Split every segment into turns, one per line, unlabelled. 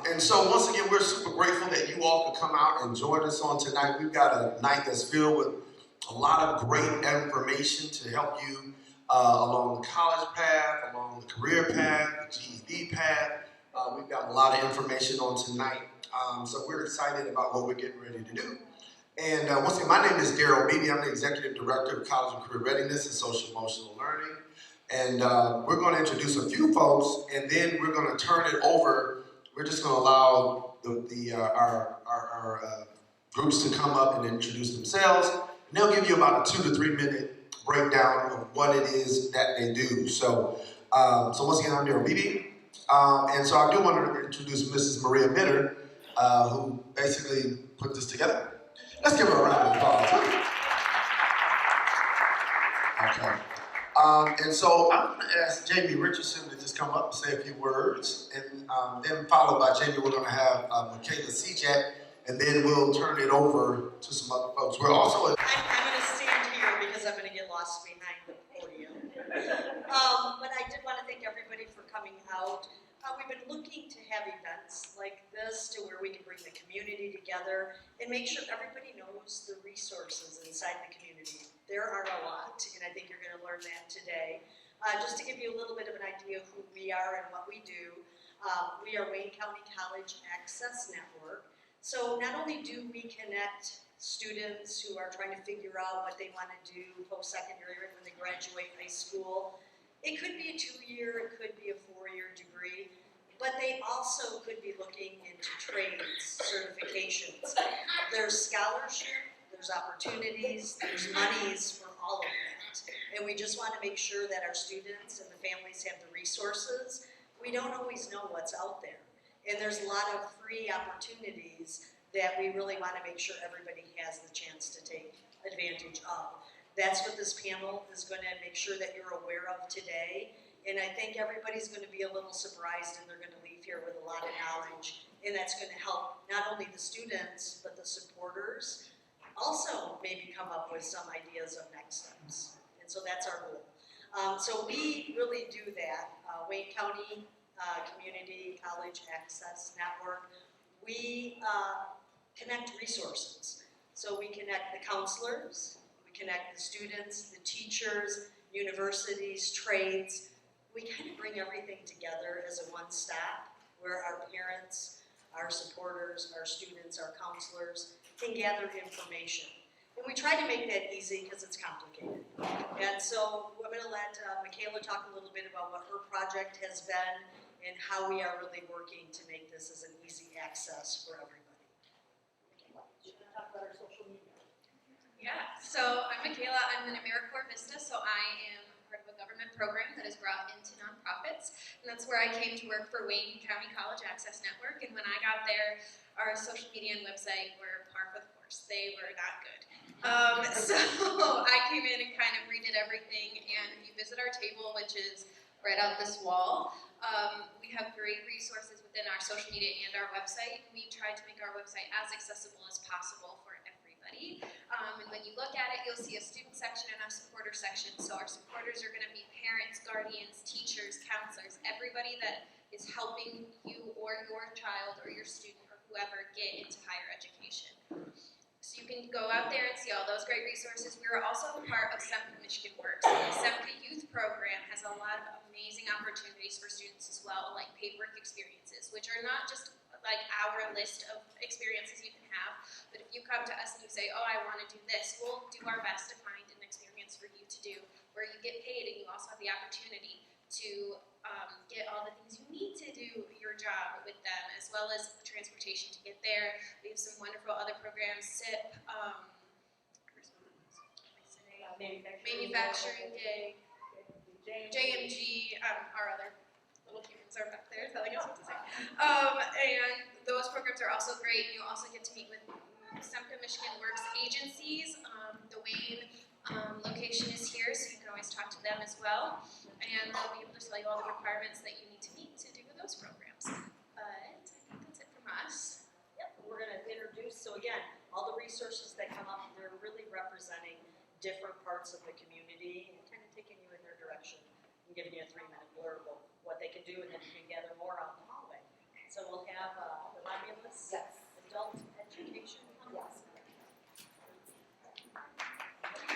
And so once again, we're super grateful that you all could come out and join us on tonight. We've got a night that's filled with a lot of great information to help you along the college path, along the career path, the GED path. We've got a lot of information on tonight. So we're excited about what we're getting ready to do. And once again, my name is Daryl Beebe. I'm the Executive Director of College and Career Readiness and Social Emotional Learning. And we're going to introduce a few folks, and then we're going to turn it over. We're just going to allow our groups to come up and introduce themselves. And they'll give you about a 2 to 3 minute breakdown of what it is that they do. So once again, I'm Daryl Beebe. And so I do want to introduce Mrs. Maria Mitter, who basically put this together. Let's give her a round of applause. Okay. And so I'm going to ask Jamie Richardson to just come up and say a few words, and then followed by Jamie, we're going to have Michaela Sejak, and then we'll turn it over to some other folks. We're also.
I'm going to stand here because I'm going to get lost behind the podium. But I did want to thank everybody for coming out. We've been looking to have events like this to where we can bring the community together and make sure everybody knows the resources inside the community. There are a lot, and I think you're going to learn that today. Just to give you a little bit of an idea of who we are and what we do, we are Wayne County College Access Network. So not only do we connect students who are trying to figure out what they want to do post-secondary when they graduate high school. It could be a 2-year, it could be a 4-year degree, but they also could be looking into trades, certifications. There's scholarship, there's opportunities, there's monies for all of that. And we just want to make sure that our students and the families have the resources. We don't always know what's out there. And there's a lot of free opportunities that we really want to make sure everybody has the chance to take advantage of. That's what this panel is going to make sure that you're aware of today. And I think everybody's going to be a little surprised, and they're going to leave here with a lot of knowledge. And that's going to help not only the students, but the supporters also maybe come up with some ideas of next steps. And so that's our goal. So we really do that. Wayne County Community College Access Network. We connect resources. So we connect the counselors, we connect the students, the teachers, universities, trades. We kind of bring everything together as a one-stop where our parents, our supporters, our students, our counselors can gather information. And we try to make that easy because it's complicated. And so I'm going to let Michaela talk a little bit about what her project has been and how we are really working to make this as an easy access for everybody. You're going to talk about our social media.
Yeah, so I'm Michaela. I'm an AmeriCorps Vista, so I am part of a government program that is brought into nonprofits, and that's where I came to work for Wayne County College Access Network. And when I got there, our social media and website were par for the course. They were not good. So I came in and kind of redid everything, and if you visit our table, which is right out this wall, we have great resources within our social media and our website. We tried to make our website as accessible as possible for everybody. And when you look at it, you'll see a student section and a supporter section. So our supporters are going to be parents, guardians, teachers, counselors, everybody that is helping you or your child or your student or whoever get into higher education. So you can go out there and see all those great resources. We are also a part of SEMPA Michigan Works. The SEMPA Youth Program has a lot of amazing opportunities for students as well, like paid work experiences, which are not just like our list of experiences you can have, but if you come to us and you say, oh, I want to do this, we'll do our best to find an experience for you to do where you get paid and you also have the opportunity to get all the things you need to do your job with them, as well as transportation to get there. We have some wonderful other programs, SIP, Manufacturing Day, JMG, our other little humans are back there telling us what to say. And those programs are also great. You also get to meet with SEMPA Michigan Works agencies. The Wayne location is here, so you can always talk to them as well. And they'll be able to tell you all the requirements that you need to meet to do those programs. But I think that's it from us.
Yep, we're going to introduce, so again, all the resources that come up, they're really representing different parts of the community and kind of taking you in their direction and giving you a 3-minute blurb of what they can do, and then you can gather more out in the hallway. So So we'll have Romulus Adult Education.
Yes.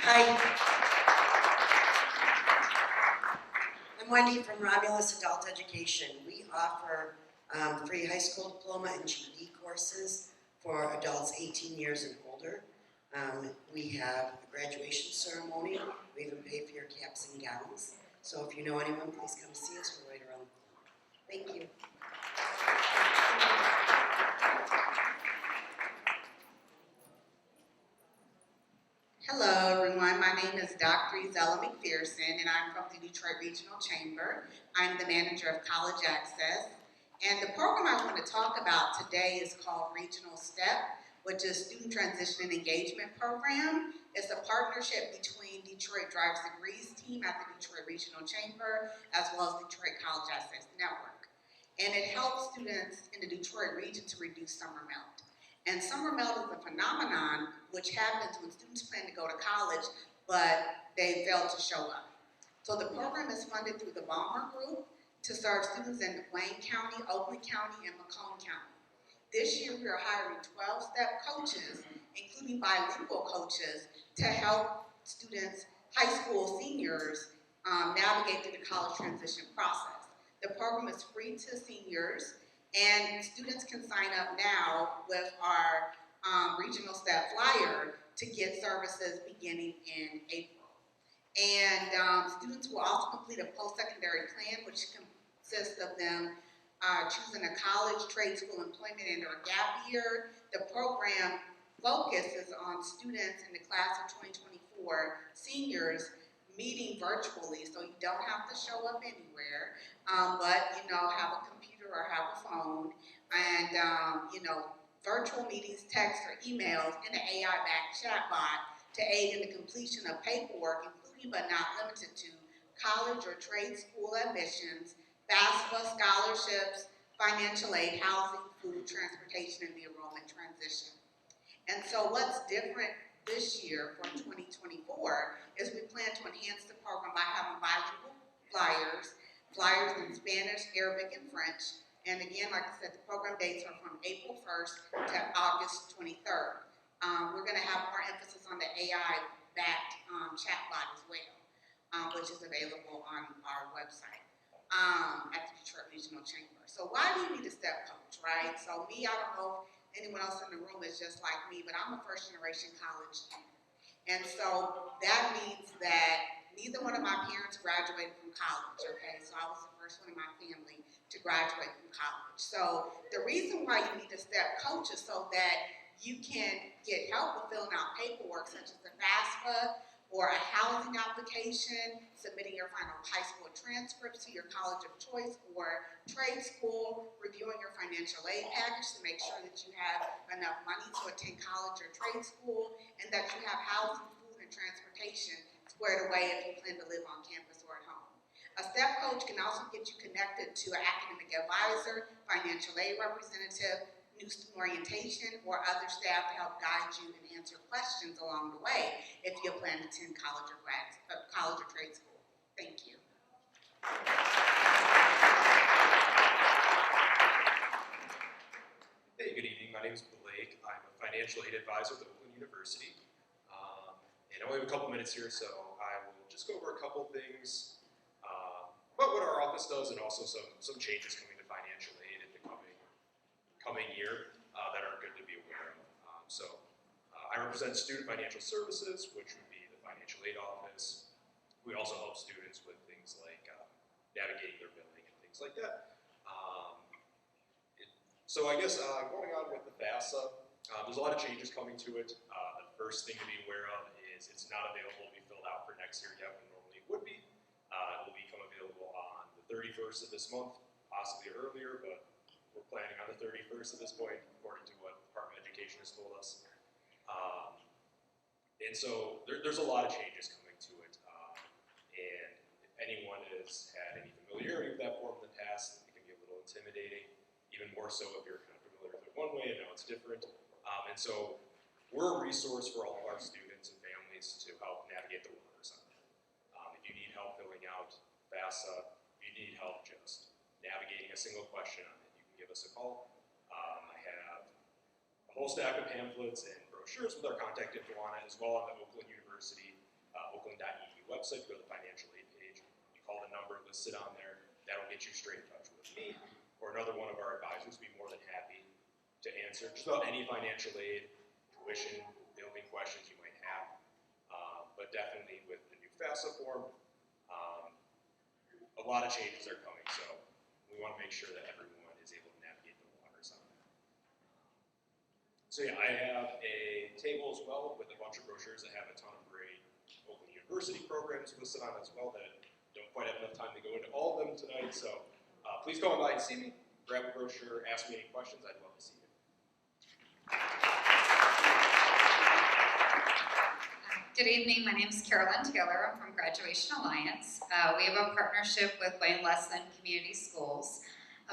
Hi. I'm Wendy from Romulus Adult Education. We offer free high school diploma and GED courses for adults 18 years and older. We have a graduation ceremony. We even pay for your caps and gowns. So if you know anyone, please come see us. We're right around. Thank you.
Hello everyone, my name is Dr. Izella McPherson and I'm from the Detroit Regional Chamber. I'm the manager of College Access. And the program I want to talk about today is called Regional STEP, which is Student Transition and Engagement Program. It's a partnership between Detroit Drives Degrees team at the Detroit Regional Chamber as well as Detroit College Access Network. And it helps students in the Detroit region to reduce summer melt. And summer melt is a phenomenon which happens when students plan to go to college, but they fail to show up. So the program is funded through the Balmer Group to serve students in Wayne County, Oakland County, and Macomb County. This year we are hiring 12 STEP coaches, including bilingual coaches, to help students, high school seniors, navigate through the college transition process. The program is free to seniors, and students can sign up now with our regional STEP flyer to get services beginning in April. And students will also complete a post-secondary plan, which consists of them choosing a college, trade school, employment, and or a gap year. The program focuses on students in the class of 2024, seniors, meeting virtually, so you don't have to show up anywhere, but have a computer or have a phone, and virtual meetings, texts, or emails, and an AI-backed chatbot to aid in the completion of paperwork, including but not limited to college or trade school admissions, FAFSA scholarships, financial aid, housing, food, transportation, and the enrollment transition. And so what's different this year for 2024 is we plan to enhance the program by having bilingual flyers in Spanish, Arabic, and French. And again, like I said, the program dates are from April 1st to August 23rd. We're going to have more emphasis on the AI-backed chatbot as well, which is available on our website at the Detroit Regional Chamber. So why do you need a STEP coach, right? So me, I don't know if anyone else in the room is just like me, but I'm a first-generation college student. And so that means that neither one of my parents graduated from college, okay? So I was the first one in my family to graduate from college. So the reason why you need a STEP coach is so that you can get help with filling out paperwork such as the FAFSA or a housing application, submitting your final high school transcripts to your college of choice or trade school, reviewing your financial aid package to make sure that you have enough money to attend college or trade school, and that you have housing, food, and transportation squared away if you plan to live on campus or at home. A STEP coach can also get you connected to an academic advisor, financial aid representative, new student orientation, or other staff to help guide you and answer questions along the way if you plan to attend college or trade school. Thank you.
Hey, good evening. My name is Blake. I'm a financial aid advisor at Oakland University. And I only have a couple minutes here, so I will just go over a couple things about what our office does and also some changes coming to financial aid in the coming year that are good to be aware of. I represent Student Financial Services, which would be the financial aid office. We also help students with things like navigating their billing and things like that. So I guess going on with the FAFSA, there's a lot of changes coming to it. The first thing to be aware of is it's not available to be filled out for next year yet when normally it would be. It will become available on the 31st of this month, possibly earlier, but we're planning on the 31st at this point, according to what the Department of Education has told us. And so there's a lot of changes coming to it. And if anyone has had any familiarity with that form in the past, it can be a little intimidating, even more so if you're kind of familiar with it one way and now it's different. And so we're a resource for all of our students and families to help navigate the waters on that. If you need help filling out FAFSA, if you need help just navigating a single question on it, you can give us a call. I have a whole stack of pamphlets and brochures with our contact info on it, as well on the Oakland University, oakland.edu website. Go to the financial aid page. You call the number listed on there. That'll get you straight in touch with me or another one of our advisors. We'd be more than happy to answer just about any financial aid, tuition, building questions you might have. But definitely with the new FAFSA form, a lot of changes are coming, so we want to make sure that everyone is able to navigate the waters on that. So yeah, I have a table as well with a bunch of brochures that have a ton of great Oakland University programs listed on as well that don't quite have enough time to go into all of them tonight, so please go by and see me, grab a brochure, ask me any questions. I'd love to see you.
Good evening, my name is Carolyn Taylor. I'm from Graduation Alliance. We have a partnership with Wayne-Westland Community Schools.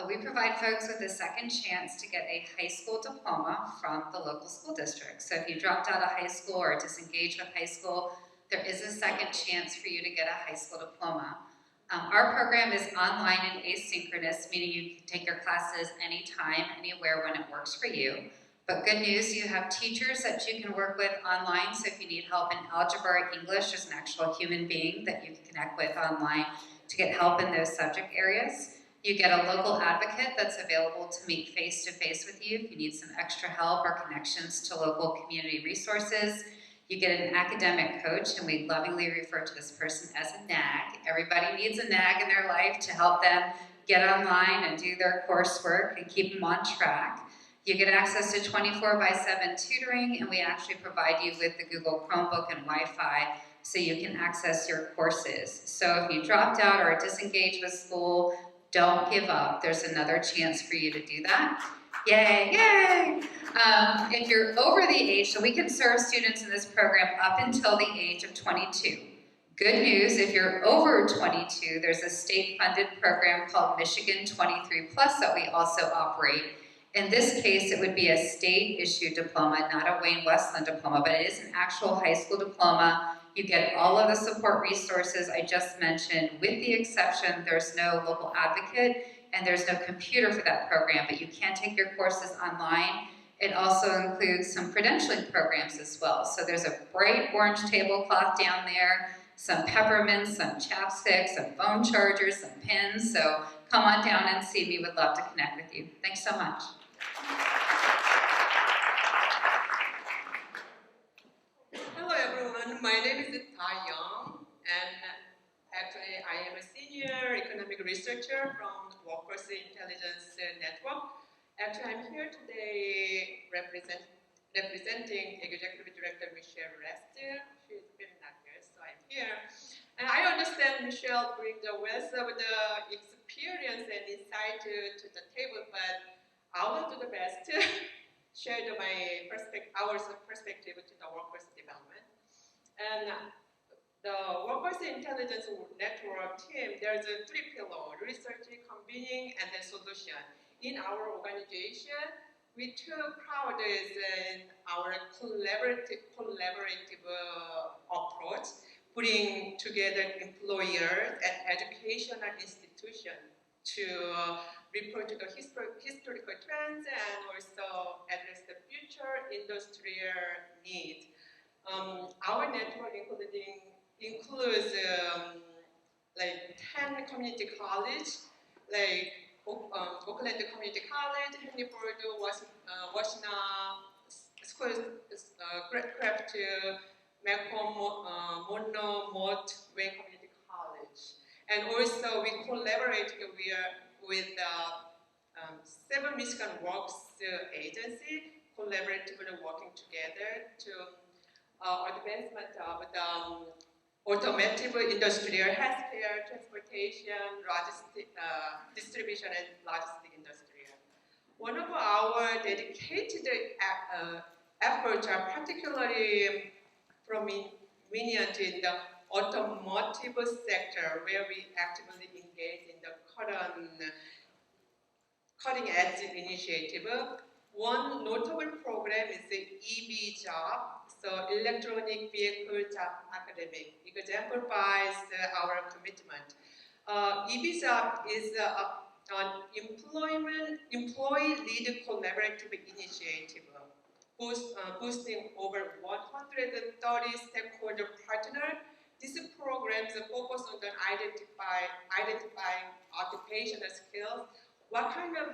We provide folks with a second chance to get a high school diploma from the local school district. So if you dropped out of high school or disengaged with high school, there is a second chance for you to get a high school diploma. Our program is online and asynchronous, meaning you can take your classes anytime, anywhere when it works for you. But good news, you have teachers that you can work with online, so if you need help in algebra or English, there's an actual human being that you can connect with online to get help in those subject areas. You get a local advocate that's available to meet face-to-face with you if you need some extra help or connections to local community resources. You get an academic coach, and we lovingly refer to this person as a NAG. Everybody needs a NAG in their life to help them get online and do their coursework and keep them on track. You get access to 24/7 tutoring, and we actually provide you with the Google Chromebook and Wi-Fi so you can access your courses. So if you dropped out or disengaged with school, don't give up. There's another chance for you to do that. Yay, yay! If you're over the age, so we can serve students in this program up until the age of 22. Good news, if you're over 22, there's a state-funded program called Michigan 23 Plus that we also operate. In this case, it would be a state-issued diploma, not a Wayne-Westland diploma, but it is an actual high school diploma. You get all of the support resources I just mentioned, with the exception there's no local advocate and there's no computer for that program, but you can take your courses online. It also includes some credentialing programs as well. So there's a bright orange tablecloth down there, some peppermints, some chapsticks, some phone chargers, some pins. So come on down and see me. Would love to connect with you. Thanks so much.
Hello everyone, my name is Tai Young, and actually I am a senior economic researcher from Workforce Intelligence Network. Actually I'm here today representing Executive Director Michelle Rester. She's been not here, so I'm here. And I understand Michelle brings a wealth of the experience and insight to the table, but I will do the best to share our perspective to the workforce development. And the Workforce Intelligence Network team, there's a three pillar: research, convening, and then solution. In our organization, we took proud in our collaborative approach, putting together employers and educational institutions to report to the historical trends and also address the future industrial needs. Our network includes like 10 community colleges, like Oakland Community College, Hanford, Washington School, Craft, Macomb, Monroe, Mott, Wayne Community College. And also we collaborate with 7 Michigan Works agency, collaboratively working together to advancement of the automotive, industrial, healthcare, transportation, distribution, and logistic industry. One of our dedicated efforts are particularly prominent in the automotive sector, where we actively engage in the cutting edge initiative. One notable program is the EV job, so Electronic Vehicle Job Academy. It exemplifies our commitment. EV job is employee-led collaborative initiative, boosting over 130 stakeholder partners. These programs focus on identifying occupational skills, what kind of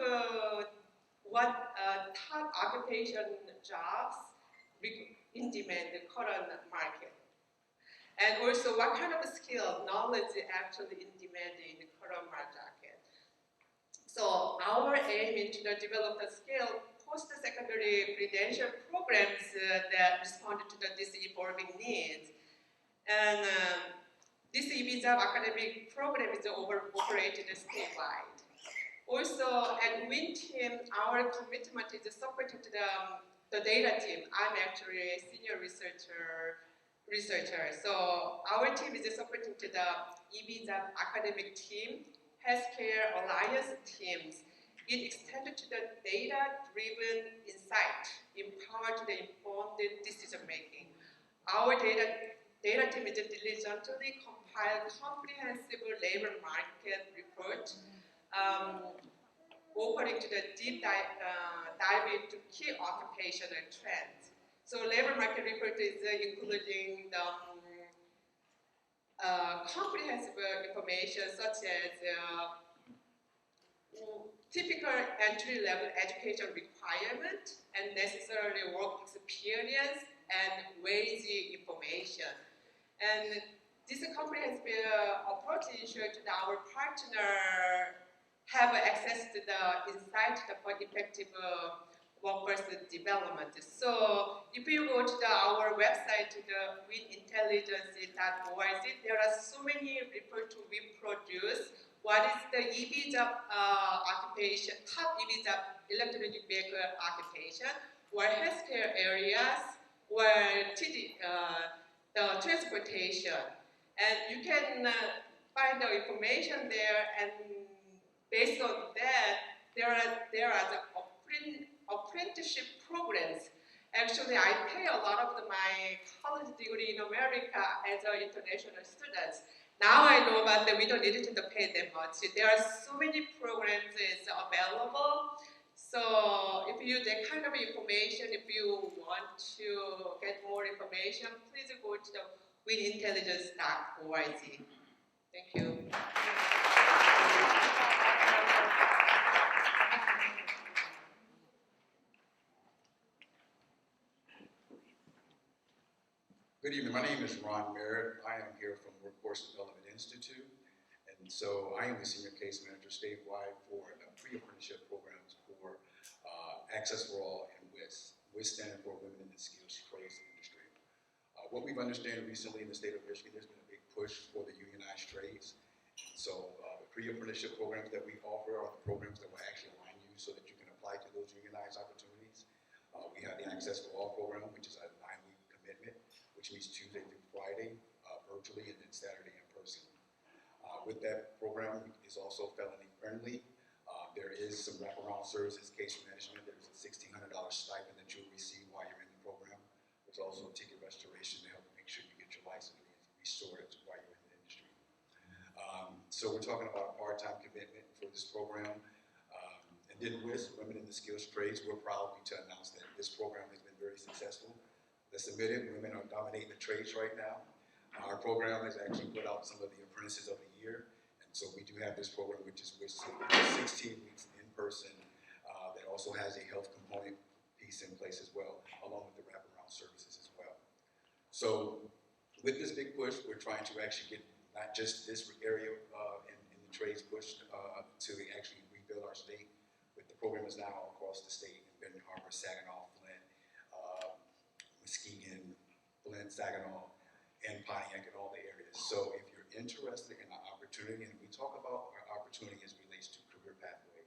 top occupation jobs in demand in the current market, and also what kind of skill knowledge actually in demand in the current market. So our aim is to develop the skill post-secondary credential programs that respond to this evolving needs. And this e-visa academic program is operated statewide. Also, at Win team, our commitment is supported to the data team. I'm actually a senior researcher. So our team is supporting to the e-visa academic team, healthcare alliance teams. It extended to the data-driven insight, empowered the informed decision-making. Our data team is diligently compile comprehensive labor market report, offering to the deep dive into key occupational trends. So labor market report is including the comprehensive information such as typical entry-level education requirement and necessary work experience and wage information. And this comprehensive approach ensures that our partner have access to the insight for effective workforce development. So if you go to our website, the winintelligence.org, there are so many reports we produce. What is the e-visa occupation, top e-visa electronic vehicle occupation, or healthcare areas, or the transportation. And you can find the information there, and based on that, there are the apprenticeship programs. Actually, I pay a lot of my college degree in America as an international student. Now I know that we don't need to pay that much. There are so many programs available. So if you that kind of information, if you want to get more information, please go to the winintelligence.org. Thank you.
Good evening, my name is Ron Merritt. I am here from Workforce Development Institute. And so I am the Senior Case Manager statewide for pre-apprenticeship programs for Access for All and WIS. WIS standing for Women in the Skills Trades Industry. What we've understood recently in the state of Michigan, there's been a big push for the unionized trades. So the pre-apprenticeship programs that we offer are the programs that will actually align you so that you can apply to those unionized opportunities. We have the Access for All program, which is a 9-week commitment, which means Tuesday through Friday, virtually, and then Saturday in person. With that program, is also felony friendly. There is some wraparound services, case management. There's a $1,600 stipend that you'll receive while you're in the program. There's also ticket restoration to help make sure you get your license restored while you're in the industry. So we're talking about a part-time commitment for this program. And then WIS, Women in the Skills Trades, we're proud to announce that this program has been very successful. Let's admit it, women are dominating the trades right now. Our program has actually put out some of the apprentices of the year. And so we do have this program, which is 16 weeks in person, that also has a health component piece in place as well, along with the wraparound services as well. So with this big push, we're trying to actually get not just this area in the trades push to actually rebuild our state, but the program is now across the state in Benton Harbor, Saginaw, Flint, Muskegon, Flint, Saginaw, and Pontiac, and all the areas. So if you're interested in an opportunity, and we talk about our opportunity as it relates to career pathway,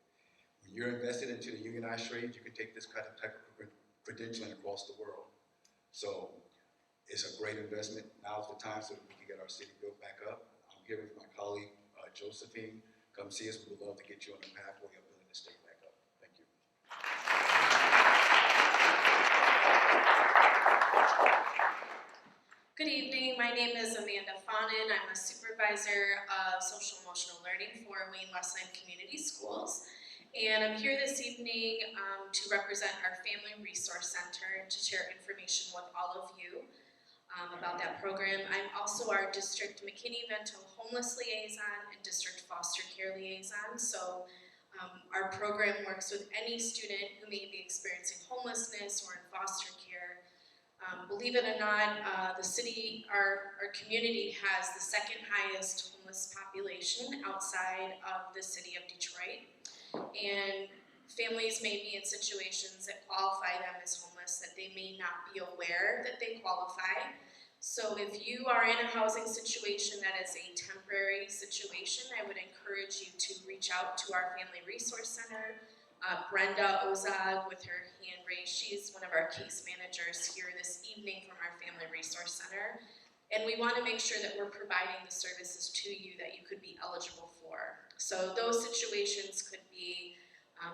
when you're invested into the unionized trade, you can take this kind of type of credentialing across the world. So it's a great investment. Now's the time so that we can get our city built back up. I'm here with my colleague, Josephine. Come see us. We would love to get you on the pathway of building the state back up. Thank you.
Good evening, my name is Amanda Fong.
Onan. I'm a supervisor of social emotional learning for Wayne-Westland Community Schools. And I'm here this evening to represent our Family Resource Center to share information with all of you about that program. I'm also our District McKinney-Vento Homeless Liaison and District Foster Care Liaison. So our program works with any student who may be experiencing homelessness or in foster care. Believe it or not, the city, our community has the second highest homeless population outside of the city of Detroit. And families may be in situations that qualify them as homeless that they may not be aware that they qualify. So if you are in a housing situation that is a temporary situation, I would encourage you to reach out to our Family Resource Center. Brenda Ozog with her hand raised, she's one of our case managers here this evening from our Family Resource Center. And we want to make sure that we're providing the services to you that you could be eligible for. So those situations could be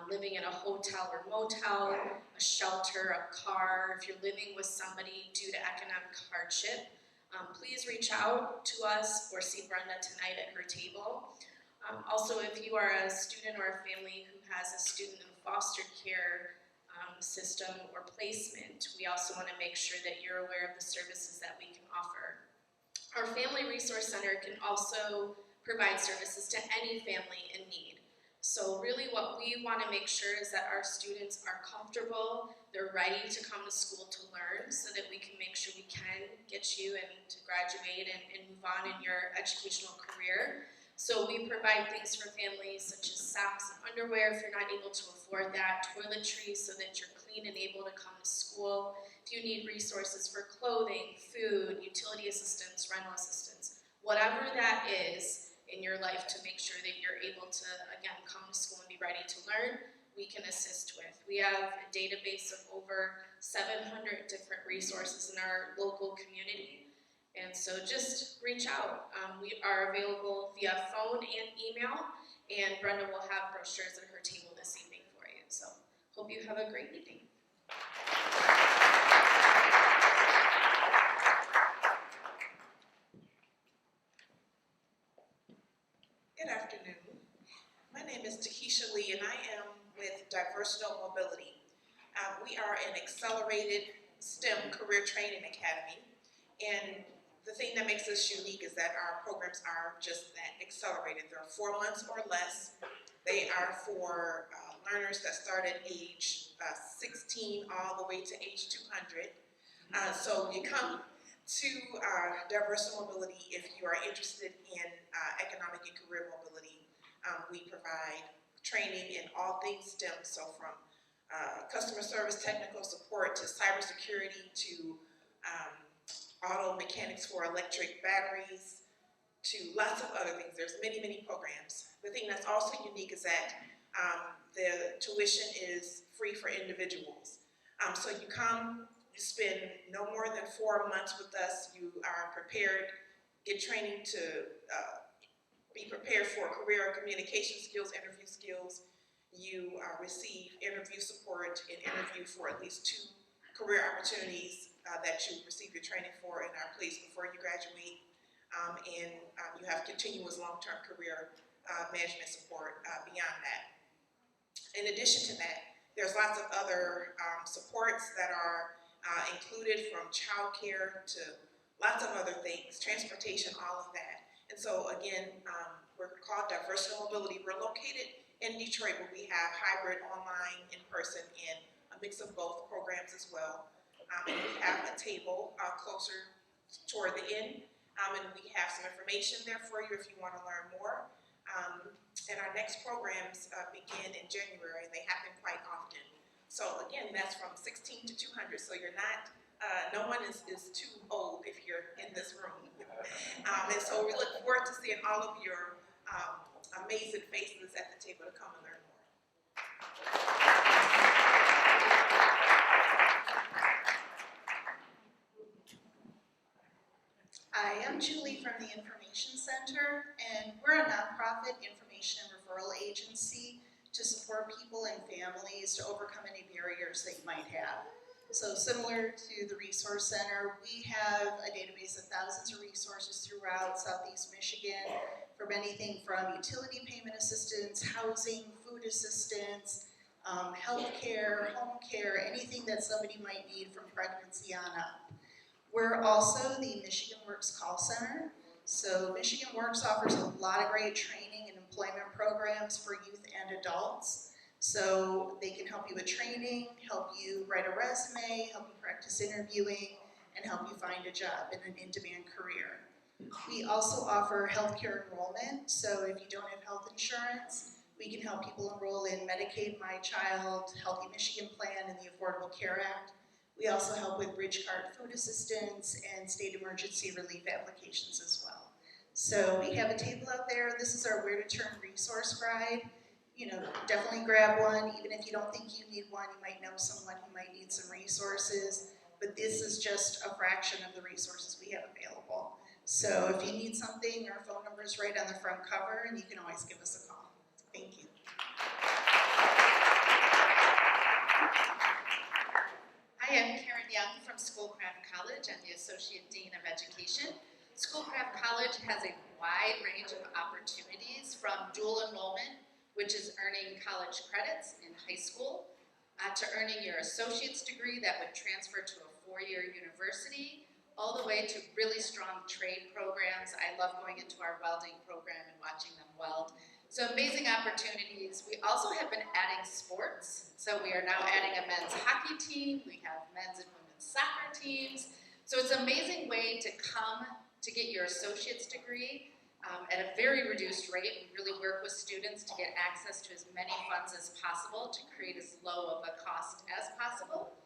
living in a hotel or motel, a shelter, a car. If you're living with somebody due to economic hardship, please reach out to us or see Brenda tonight at her table. Also, if you are a student or a family who has a student in foster care system or placement, we also want to make sure that you're aware of the services that we can offer. Our Family Resource Center can also provide services to any family in need. So really what we want to make sure is that our students are comfortable, they're ready to come to school to learn so that we can make sure we can get you and to graduate and move on in your educational career. So we provide things for families such as socks and underwear if you're not able to afford that, toiletries so that you're clean and able to come to school. If you need resources for clothing, food, utility assistance, rental assistance, whatever that is in your life to make sure that you're able to, again, come to school and be ready to learn, we can assist with. We have a database of over 700 different resources in our local community. And so just reach out. We are available via phone and email, and Brenda will have brochures at her table this evening for you. So hope you have a great evening.
Good afternoon. My name is Takesha Lee, and I am with Diversital Mobility. We are an accelerated STEM career training academy, and the thing that makes us unique is that our programs are just that, accelerated. They're 4 months or less. They are for learners that start at age 16 all the way to age 200. So you come to Diversital Mobility if you are interested in economic and career mobility. We provide training in all things STEM, so from customer service, technical support, to cybersecurity, to auto mechanics for electric batteries, to lots of other things. There's many, many programs. The thing that's also unique is that the tuition is free for individuals. So you come, you spend no more than 4 months with us. You are prepared, get training to be prepared for career communication skills, interview skills. You receive interview support and interview for at least 2 career opportunities that you receive your training for in our place before you graduate. And you have continuous long-term career management support beyond that. In addition to that, there's lots of other supports that are included, from childcare to lots of other things, transportation, all of that. And so again, we're called Diversital Mobility. We're located in Detroit, but we have hybrid, online, in person, and a mix of both programs as well. And we have a table closer toward the end, and we have some information there for you if you want to learn more. And our next programs begin in January, and they happen quite often. So again, that's from 16 to 200, so you're not, no one is too old if you're in this room. And so we look forward to seeing all of your amazing faces at the table to come and learn more.
I am Julie from the Information Center, and we're a nonprofit information and referral agency to support people and families to overcome any barriers that you might have. So similar to the Resource Center, we have a database of thousands of resources throughout Southeast Michigan from anything from utility payment assistance, housing, food assistance, healthcare, home care, anything that somebody might need from pregnancy on up. We're also the Michigan Works Call Center. So Michigan Works offers a lot of great training and employment programs for youth and adults. So they can help you with training, help you write a resume, help you practice interviewing, and help you find a job in an in-demand career. We also offer healthcare enrollment. So if you don't have health insurance, we can help people enroll in Medicaid, My Child, Healthy Michigan Plan, and the Affordable Care Act. We also help with bridge card food assistance and state emergency relief applications as well. So we have a table out there. This is our Where to Turn resource guide. You know, definitely grab one. Even if you don't think you need one, you might know someone who might need some resources. But this is just a fraction of the resources we have available. So if you need something, our phone number is right on the front cover, and you can always give us a call. Thank you.
Hi, I'm Karen Young from Schoolcraft College. I'm the Associate Dean of Education. Schoolcraft College has a wide range of opportunities from dual enrollment, which is earning college credits in high school, to earning your associate's degree that would transfer to a four-year university, all the way to really strong trade programs. I love going into our welding program and watching them weld. So amazing opportunities. We also have been adding sports. So we are now adding a men's hockey team. We have men's and women's soccer teams. So it's an amazing way to come to get your associate's degree at a very reduced rate. We really work with students to get access to as many funds as possible to create as low of a cost as possible.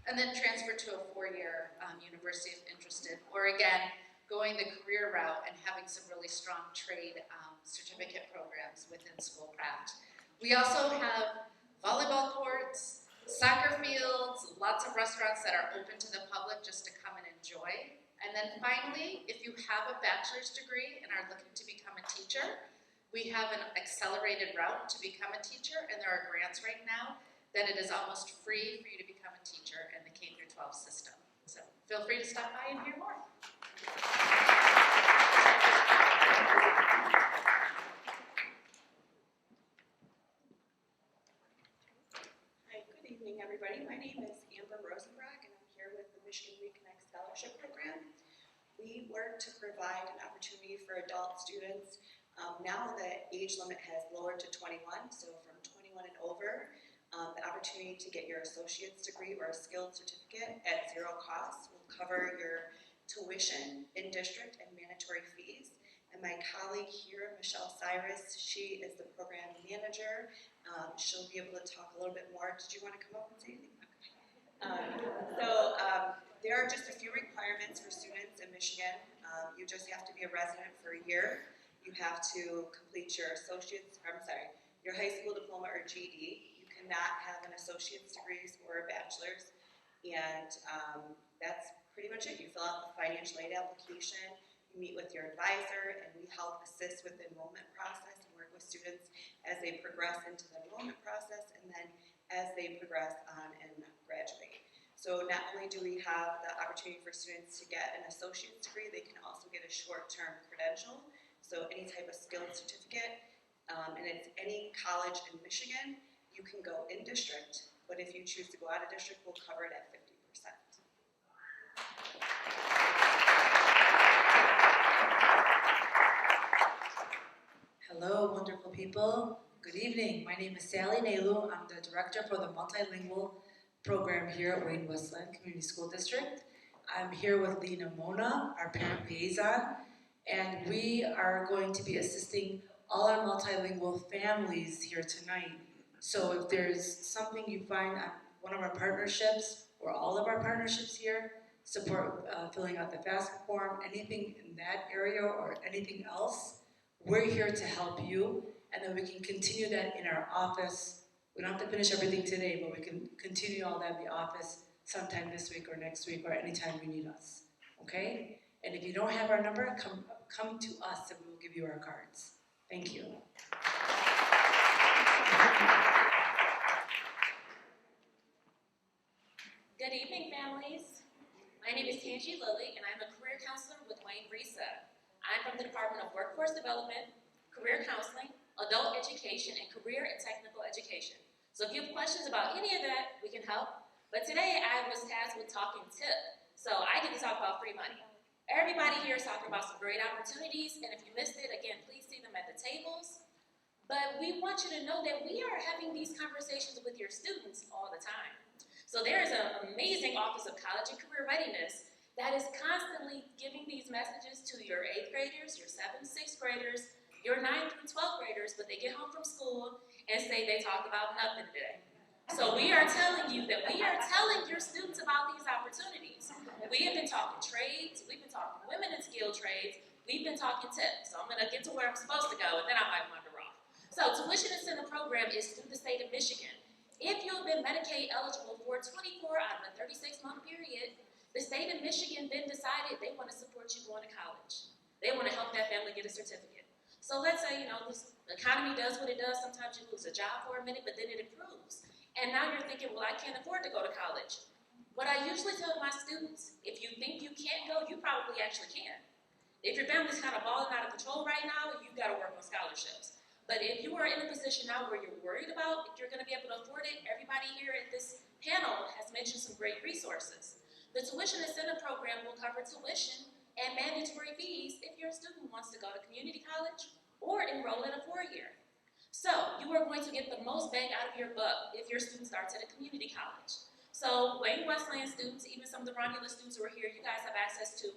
And then transfer to a four-year university if interested. Or again, going the career route and having some really strong trade certificate programs within Schoolcraft. We also have volleyball courts, soccer fields, lots of restaurants that are open to the public just to come and enjoy. And then finally, if you have a bachelor's degree and are looking to become a teacher, we have an accelerated route to become a teacher, and there are grants right now that it is almost free for you to become a teacher in the K-12 system. So feel free to stop by and hear more.
Hi, good evening, everybody. My name is Amber Rosenbrock, and I'm here with the Michigan Reconnect Scholarship Program. We work to provide an opportunity for adult students. Now the age limit has lowered to 21, so from 21 and over, the opportunity to get your associate's degree or a skilled certificate at zero cost will cover your tuition, in-district, and mandatory fees. And my colleague here, Michelle Cyrus, she is the program manager. She'll be able to talk a little bit more. Did you want to come up and say anything? There are just a few requirements for students in Michigan. You just have to be a resident for a year. You have to complete your your high school diploma or GED. You cannot have an associate's degree or a bachelor's. And that's pretty much it. You fill out the financial aid application, you meet with your advisor, and we help assist with the enrollment process and work with students as they progress into the enrollment process and then as they progress on and graduate. So not only do we have the opportunity for students to get an associate's degree, they can also get a short-term credential, so any type of skilled certificate, and it's any college in Michigan. You can go in district, but if you choose to go out of district, we'll cover it at 50%.
Hello, wonderful people. Good evening. My name is Sally Nailu. I'm the director for the multilingual program here at Wayne-Westland Community School District. I'm here with Lena Mona, our parent liaison, and we are going to be assisting all our multilingual families here tonight. So if there's something you find on one of our partnerships or all of our partnerships here, support filling out the FAFSA form, anything in that area or anything else, we're here to help you, and then we can continue that in our office. We don't have to finish everything today, but we can continue all that in the office sometime this week or next week or anytime you need us, okay? And if you don't have our number, come to us and we will give you our cards. Thank you.
Good Good evening, families. My name is Tangi Lilly, and I'm a career counselor with Wayne-Westland. I'm from the Department of Workforce Development, Career Counseling, Adult Education, and Career and Technical Education. So if you have questions about any of that, we can help. But today I was tasked with talking tip, so I get to talk about free money. Everybody here is talking about some great opportunities, and if you missed it, again, please see them at the tables. But we want you to know that we are having these conversations with your students all the time. So there is an amazing Office of College and Career Readiness that is constantly giving these messages to your 8th graders, your 7th, 6th graders, your 9th through 12th graders, but they get home from school and say they talked about nothing today. So we are telling you that we are telling your students about these opportunities. We have been talking trades, we've been talking women in skilled trades, we've been talking tips. So I'm gonna get to where I'm supposed to go and then I might wander off. So Tuition Incentive Program is through the state of Michigan. If you have been Medicaid eligible for 24 out of a 36-month period, the state of Michigan then decided they want to support you going to college. They want to help that family get a certificate. So let's say, this economy does what it does. Sometimes you lose a job for a minute, but then it improves. And now you're thinking, well, I can't afford to go to college. What I usually tell my students, if you think you can't go, you probably actually can. If your family's kind of balling out of control right now, you've got to work on scholarships. But if you are in a position now where you're worried about if you're going to be able to afford it, everybody here at this panel has mentioned some great resources. The Tuition Incentive Program will cover tuition and mandatory fees if your student wants to go to community college or enroll in a 4-year. So you are going to get the most bang out of your buck if your student starts at a community college. So Wayne-Westland students, even some of the Romulus students who are here, you guys have access to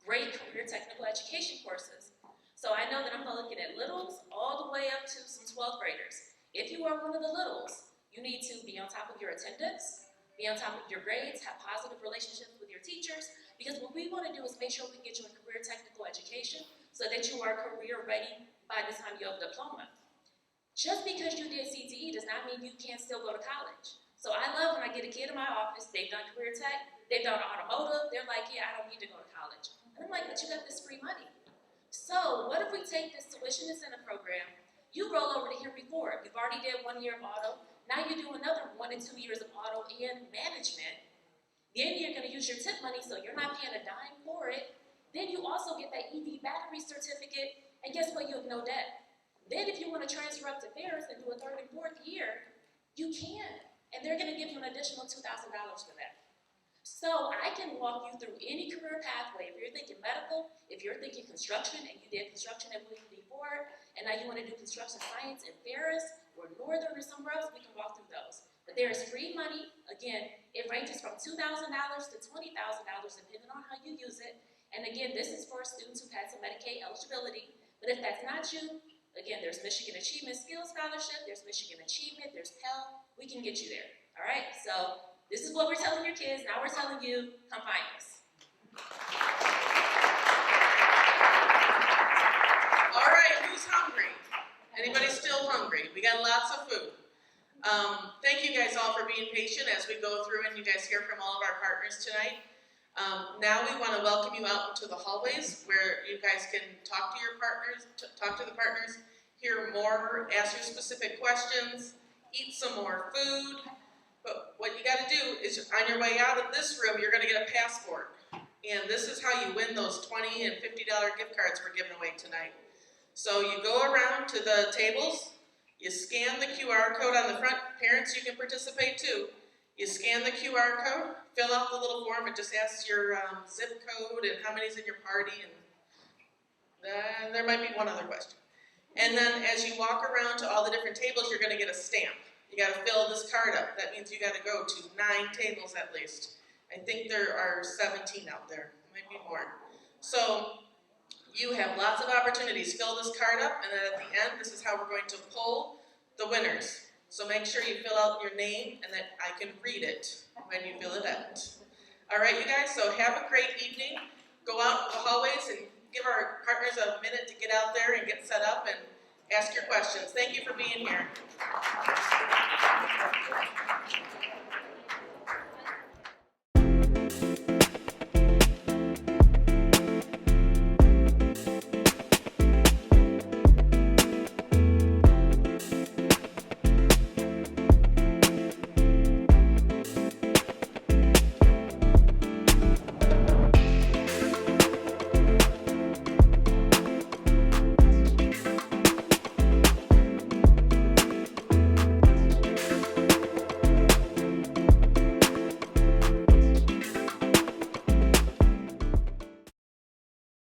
great career technical education courses. So I know that I'm looking at littles all the way up to some 12th graders. If you are one of the littles, you need to be on top of your attendance, be on top of your grades, have positive relationships with your teachers, because what we want to do is make sure we get you a career technical education so that you are career ready by the time you have a diploma. Just because you did CTE does not mean you can't still go to college. So I love when I get a kid in my office, they've done career tech, they've done automotive, they're like, yeah, I don't need to go to college. And I'm like, but you got this free money. So what if we take this tuition incentive program, you roll over to here before, you've already did 1 year of auto, now you do another 1 and 2 years of auto and management, then you're gonna use your tip money so you're not paying a dime for it, then you also get that EV battery certificate, and guess what, you have no debt. Then if you wanna transfer up to Ferris and do a 3rd and 4th year, you can, and they're gonna give you an additional $2,000 for that. So I can walk you through any career pathway. If you're thinking medical, if you're thinking construction, and you did construction at William D. Ford, and now you want to do construction science in Ferris or Northern or somewhere else, we can walk through those. But there is free money. Again, it ranges from $2,000 to $20,000 depending on how you use it. And again, this is for students who've had some Medicaid eligibility. But if that's not you, again, there's Michigan Achievement Skills Scholarship, there's Michigan Achievement, there's Pell. We can get you there. All right? So this is what we're telling your kids. Now we're telling you, come find us.
All right, who's hungry? Anybody still hungry? We got lots of food. Thank you guys all for being patient as we go through and you guys hear from all of our partners tonight. Now we want to welcome you out into the hallways where you guys can talk to your partners, talk to the partners, hear more, ask your specific questions, eat some more food. But what you got to do is on your way out of this room, you're going to get a passport. And this is how you win those $20 and $50 gift cards we're giving away tonight. So you go around to the tables, you scan the QR code on the front. Parents, you can participate too. You scan the QR code, fill out the little form. It just asks your zip code and how many's in your party. And there might be one other question. And then as you walk around to all the different tables, you're going to get a stamp. You got to fill this card up. That means you got to go to 9 tables at least. I think there are 17 out there. Might be more. So you have lots of opportunities. Fill this card up, and then at the end, this is how we're going to pull the winners. So make sure you fill out your name and that I can read it when you fill it out. All right, you guys, so have a great evening. Go out in the hallways and give our partners a minute to get out there and get set up and ask your questions. Thank you for being here.